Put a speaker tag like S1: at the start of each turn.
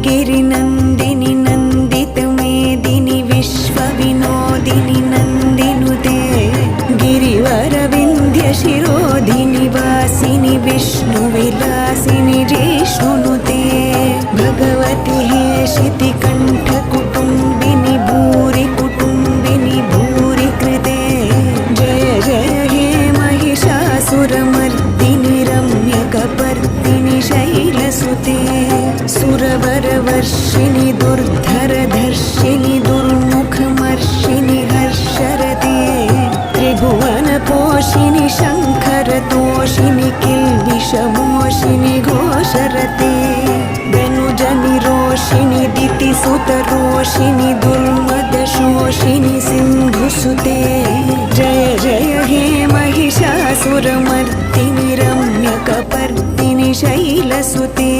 S1: गिरिनन्दिनि नन्दितमेदिनि विश्वविनोदिनि नन्दिनुते गिरिवरविन्ध्यशिरोधिनि वासिनि विष्णुविलासिनि जिष्णुनुते भगवति हेशितिकण्ठकुटुम्बिनि भूरि कुटुम्बिनि भूरि कृते जय जय हे महिषासुरमर्दिनि रम्यकपर्दिनि शैलसुते सुरवरवर्षिणि दुर्धरधर्षिणि दुर्मुखमर्षिणि हर्षरते त्रिभुवनपोषिणि शङ्करतोषिणि किल्बिषमोषिणि घोषरते धनुजनिरोषिणि दितिसुतरोषिणि दुर्मदशोषिणि सिन्धुसुते जय जय हे महिषासुरमर्दिनि रम्यकपर्दिनि शैलसुते।